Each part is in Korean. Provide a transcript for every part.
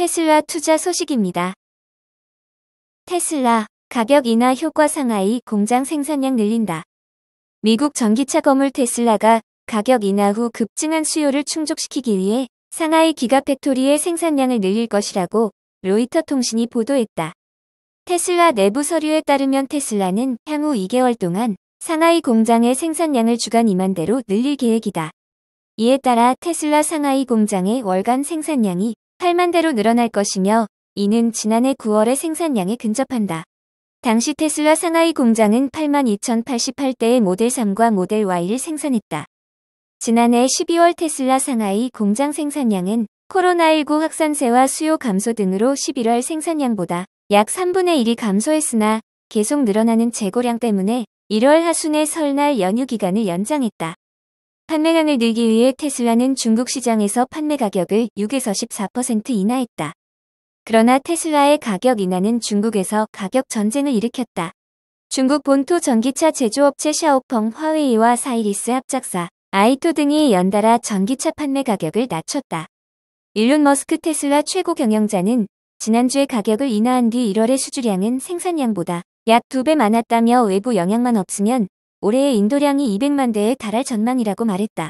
테슬라 투자 소식입니다. 테슬라, 가격 인하 효과 상하이 공장 생산량 늘린다. 미국 전기차 거물 테슬라가 가격 인하 후 급증한 수요를 충족시키기 위해 상하이 기가팩토리의 생산량을 늘릴 것이라고 로이터 통신이 보도했다. 테슬라 내부 서류에 따르면 테슬라는 향후 2개월 동안 상하이 공장의 생산량을 주간 2만 대로 늘릴 계획이다. 이에 따라 테슬라 상하이 공장의 월간 생산량이 8만 대로 늘어날 것이며 이는 지난해 9월의 생산량에 근접한다. 당시 테슬라 상하이 공장은 82,088대의 모델 3과 모델 Y를 생산했다. 지난해 12월 테슬라 상하이 공장 생산량은 코로나19 확산세와 수요 감소 등으로 11월 생산량보다 약 3분의 1이 감소했으나 계속 늘어나는 재고량 때문에 1월 하순에 설날 연휴 기간을 연장했다. 판매량을 늘기 위해 테슬라는 중국 시장에서 판매 가격을 6에서 14% 인하했다. 그러나 테슬라의 가격 인하는 중국에서 가격 전쟁을 일으켰다. 중국 본토 전기차 제조업체 샤오펑, 화웨이와 사이리스 합작사, 아이토 등이 연달아 전기차 판매 가격을 낮췄다. 일론 머스크 테슬라 최고 경영자는 지난주에 가격을 인하한 뒤 1월의 수주량은 생산량보다 약 2배 많았다며 외부 영향만 없으면 올해의 인도량이 200만 대에 달할 전망이라고 말했다.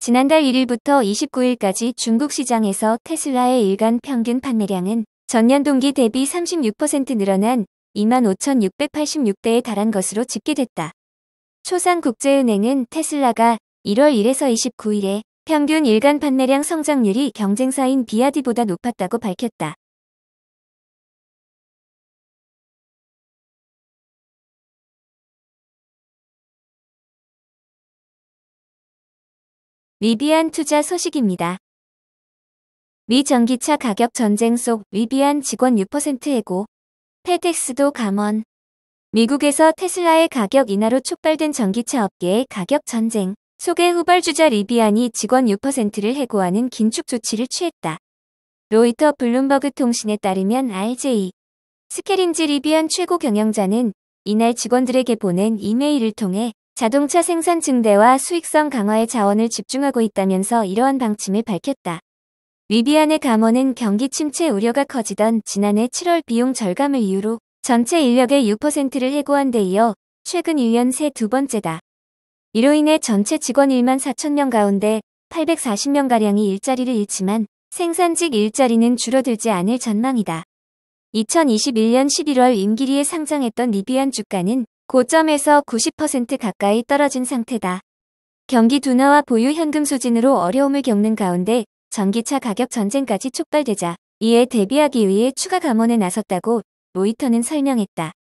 지난달 1일부터 29일까지 중국 시장에서 테슬라의 일간 평균 판매량은 전년 동기 대비 36% 늘어난 25,686대에 달한 것으로 집계됐다. 초상국제은행은 테슬라가 1월 1에서 29일에 평균 일간 판매량 성장률이 경쟁사인 비아디보다 높았다고 밝혔다. 리비안 투자 소식입니다. 미 전기차 가격 전쟁 속 리비안 직원 6% 해고, 페덱스도 감원. 미국에서 테슬라의 가격 인하로 촉발된 전기차 업계의 가격 전쟁 속의 후발주자 리비안이 직원 6%를 해고하는 긴축 조치를 취했다. 로이터 블룸버그 통신에 따르면 RJ 스케린지 리비안 최고 경영자는 이날 직원들에게 보낸 이메일을 통해 자동차 생산 증대와 수익성 강화에 자원을 집중하고 있다면서 이러한 방침을 밝혔다. 리비안의 감원은 경기 침체 우려가 커지던 지난해 7월 비용 절감을 이유로 전체 인력의 6%를 해고한 데 이어 최근 1년 새 두 번째다. 이로 인해 전체 직원 1만 4천 명 가운데 840명가량이 일자리를 잃지만 생산직 일자리는 줄어들지 않을 전망이다. 2021년 11월 임기리에 상장했던 리비안 주가는 고점에서 90% 가까이 떨어진 상태다. 경기 둔화와 보유 현금 소진으로 어려움을 겪는 가운데 전기차 가격 전쟁까지 촉발되자 이에 대비하기 위해 추가 감원에 나섰다고 로이터는 설명했다.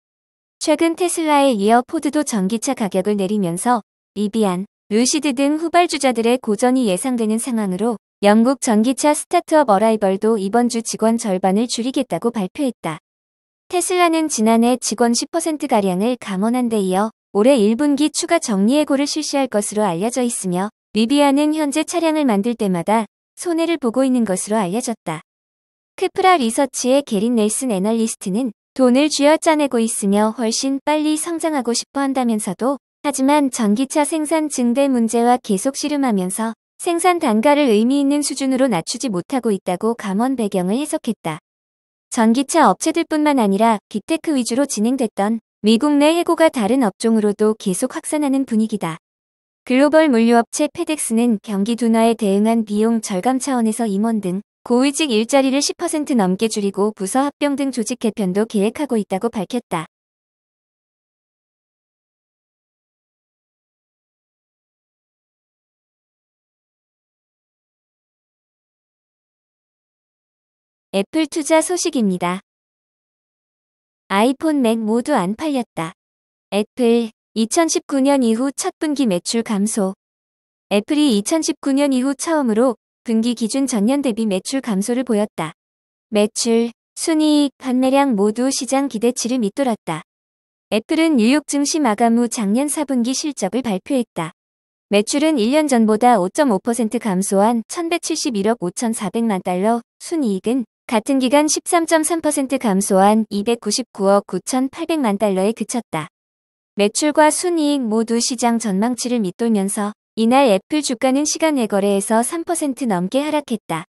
최근 테슬라에 이어 포드도 전기차 가격을 내리면서 리비안, 루시드 등 후발주자들의 고전이 예상되는 상황으로 영국 전기차 스타트업 어라이벌도 이번 주 직원 절반을 줄이겠다고 발표했다. 테슬라는 지난해 직원 10%가량을 감원한 데 이어 올해 1분기 추가 정리해고를 실시할 것으로 알려져 있으며 리비안은 현재 차량을 만들 때마다 손해를 보고 있는 것으로 알려졌다. 크프라 리서치의 게린 넬슨 애널리스트는 돈을 쥐어짜내고 있으며 훨씬 빨리 성장하고 싶어 한다면서도 하지만 전기차 생산 증대 문제와 계속 씨름하면서 생산 단가를 의미 있는 수준으로 낮추지 못하고 있다고 감원 배경을 해석했다. 전기차 업체들뿐만 아니라 빅테크 위주로 진행됐던 미국 내 해고가 다른 업종으로도 계속 확산하는 분위기다. 글로벌 물류업체 페덱스는 경기 둔화에 대응한 비용 절감 차원에서 임원 등 고위직 일자리를 10% 넘게 줄이고 부서 합병 등 조직 개편도 계획하고 있다고 밝혔다. 애플 투자 소식입니다. 아이폰, 맥 모두 안 팔렸다. 애플, 2019년 이후 첫 분기 매출 감소. 애플이 2019년 이후 처음으로 분기 기준 전년 대비 매출 감소를 보였다. 매출, 순이익, 판매량 모두 시장 기대치를 밑돌았다. 애플은 뉴욕 증시 마감 후 작년 4분기 실적을 발표했다. 매출은 1년 전보다 5.5% 감소한 1171억 5,400만 달러, 순이익은 같은 기간 13.3% 감소한 299억 9,800만 달러에 그쳤다. 매출과 순이익 모두 시장 전망치를 밑돌면서 이날 애플 주가는 시간 외거래에서 3% 넘게 하락했다.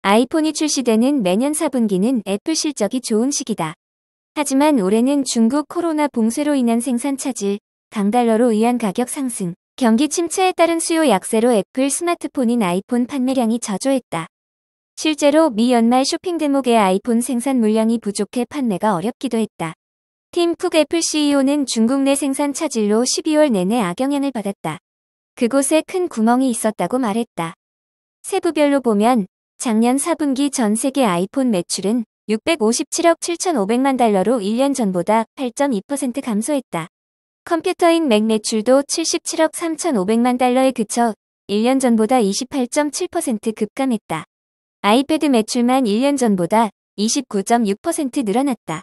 아이폰이 출시되는 매년 4분기는 애플 실적이 좋은 시기다. 하지만 올해는 중국 코로나 봉쇄로 인한 생산 차질, 강달러로 의한 가격 상승, 경기 침체에 따른 수요 약세로 애플 스마트폰인 아이폰 판매량이 저조했다. 실제로 미 연말 쇼핑 대목의 아이폰 생산 물량이 부족해 판매가 어렵기도 했다. 팀 쿡 애플 CEO는 중국 내 생산 차질로 12월 내내 악영향을 받았다. 그곳에 큰 구멍이 있었다고 말했다. 세부별로 보면 작년 4분기 전 세계 아이폰 매출은 657억 7,500만 달러로 1년 전보다 8.2% 감소했다. 컴퓨터인 맥 매출도 77억 3,500만 달러에 그쳐 1년 전보다 28.7% 급감했다. 아이패드 매출만 1년 전보다 29.6% 늘어났다.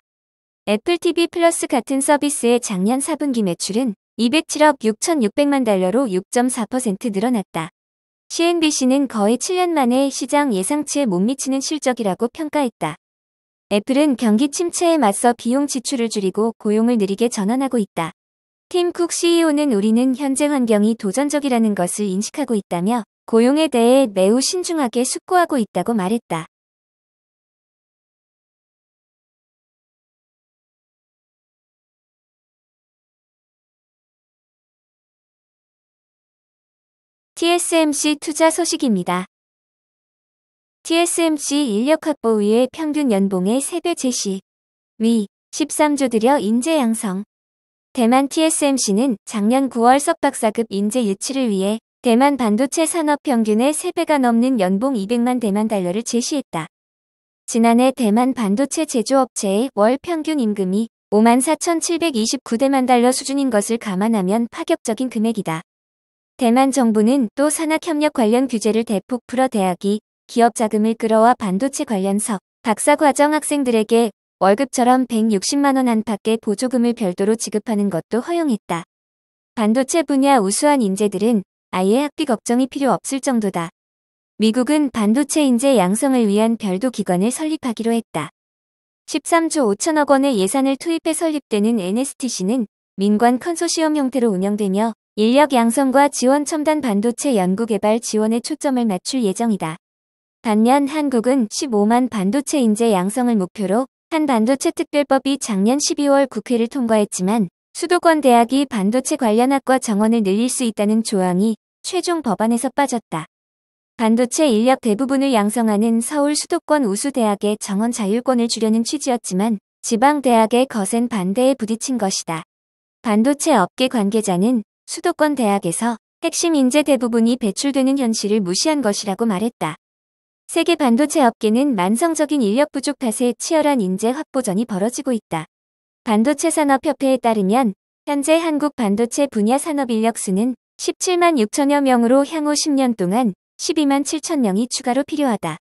애플 TV 플러스 같은 서비스의 작년 4분기 매출은 207억 6,600만 달러로 6.4% 늘어났다. CNBC는 거의 7년 만에 시장 예상치에 못 미치는 실적이라고 평가했다. 애플은 경기 침체에 맞서 비용 지출을 줄이고 고용을 느리게 전환하고 있다. 팀 쿡 CEO는 우리는 현재 환경이 도전적이라는 것을 인식하고 있다며 고용에 대해 매우 신중하게 숙고하고 있다고 말했다. TSMC 투자 소식입니다. TSMC 인력 확보 위해 평균 연봉의 3배 제시. 위 13조 들여 인재 양성. 대만 TSMC는 작년 9월 석박사급 인재 유치를 위해 대만 반도체 산업 평균의 3배가 넘는 연봉 200만 대만 달러를 제시했다. 지난해 대만 반도체 제조업체의 월 평균 임금이 54,729대만 달러 수준인 것을 감안하면 파격적인 금액이다. 대만 정부는 또 산학협력 관련 규제를 대폭 풀어 대학이 기업 자금을 끌어와 반도체 관련석, 박사과정 학생들에게 월급처럼 160만 원 안팎의 보조금을 별도로 지급하는 것도 허용했다. 반도체 분야 우수한 인재들은 아예 학비 걱정이 필요 없을 정도다. 미국은 반도체 인재 양성을 위한 별도 기관을 설립하기로 했다. 13조 5천억 원의 예산을 투입해 설립되는 NSTC는 민관 컨소시엄 형태로 운영되며 인력 양성과 지원 첨단 반도체 연구개발 지원에 초점을 맞출 예정이다. 반면 한국은 15만 반도체 인재 양성을 목표로 한 반도체 특별법이 작년 12월 국회를 통과했지만 수도권 대학이 반도체 관련 학과 정원을 늘릴 수 있다는 조항이 최종 법안에서 빠졌다. 반도체 인력 대부분을 양성하는 서울 수도권 우수대학의 정원 자율권을 주려는 취지였지만 지방 대학의 거센 반대에 부딪힌 것이다. 반도체 업계 관계자는 수도권 대학에서 핵심 인재 대부분이 배출되는 현실을 무시한 것이라고 말했다. 세계 반도체 업계는 만성적인 인력 부족 탓에 치열한 인재 확보전이 벌어지고 있다. 반도체 산업협회에 따르면 현재 한국 반도체 분야 산업 인력 수는 17만 6천여 명으로 향후 10년 동안 12만 7천 명이 추가로 필요하다.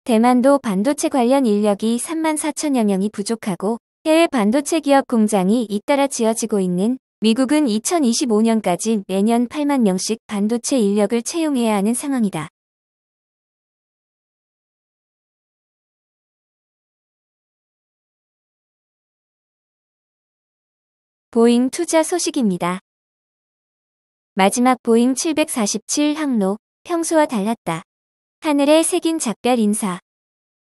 대만도 반도체 관련 인력이 3만 4천여 명이 부족하고 해외 반도체 기업 공장이 잇따라 지어지고 있는 미국은 2025년까지 매년 8만 명씩 반도체 인력을 채용해야 하는 상황이다. 보잉 투자 소식입니다. 마지막 보잉 747 항로, 평소와 달랐다. 하늘에 새긴 작별 인사.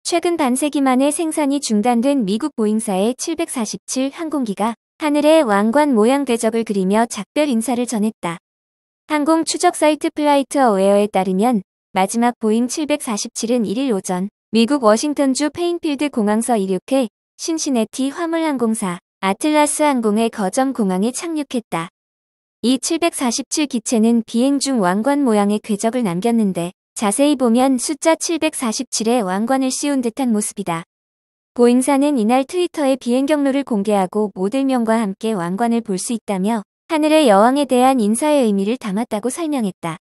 최근 반세기 만에 생산이 중단된 미국 보잉사의 747 항공기가 하늘에 왕관 모양 궤적을 그리며 작별 인사를 전했다. 항공 추적 사이트 플라이트 어웨어에 따르면 마지막 보잉 747은 1일 오전 미국 워싱턴주 페인필드 공항서 이륙해 신시내티 화물항공사 아틀라스 항공의 거점 공항에 착륙했다. 이 747 기체는 비행 중 왕관 모양의 궤적을 남겼는데 자세히 보면 숫자 747에 왕관을 씌운 듯한 모습이다. 보잉사는 이날 트위터에 비행 경로를 공개하고 모델명과 함께 왕관을 볼 수 있다며 하늘의 여왕에 대한 인사의 의미를 담았다고 설명했다.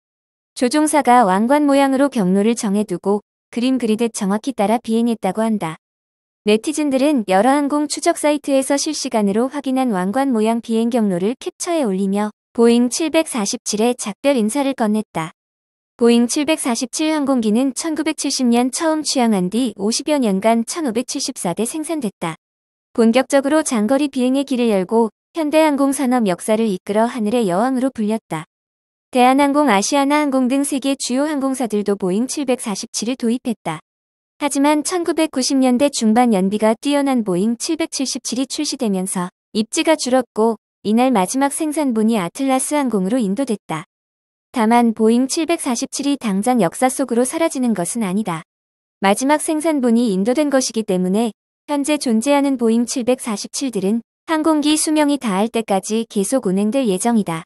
조종사가 왕관 모양으로 경로를 정해두고 그림 그리듯 정확히 따라 비행했다고 한다. 네티즌들은 여러 항공 추적 사이트에서 실시간으로 확인한 왕관 모양 비행 경로를 캡처해 올리며 보잉 747의 작별 인사를 건넸다. 보잉 747 항공기는 1970년 처음 취항한 뒤 50여 년간 1574대 생산됐다. 본격적으로 장거리 비행의 길을 열고 현대항공 산업 역사를 이끌어 하늘의 여왕으로 불렸다. 대한항공, 아시아나항공 등 세계 주요 항공사들도 보잉 747을 도입했다. 하지만 1990년대 중반 연비가 뛰어난 보잉 777이 출시되면서 입지가 줄었고 이날 마지막 생산분이 아틀라스 항공으로 인도됐다. 다만 보잉 747이 당장 역사 속으로 사라지는 것은 아니다. 마지막 생산분이 인도된 것이기 때문에 현재 존재하는 보잉 747들은 항공기 수명이 다할 때까지 계속 운행될 예정이다.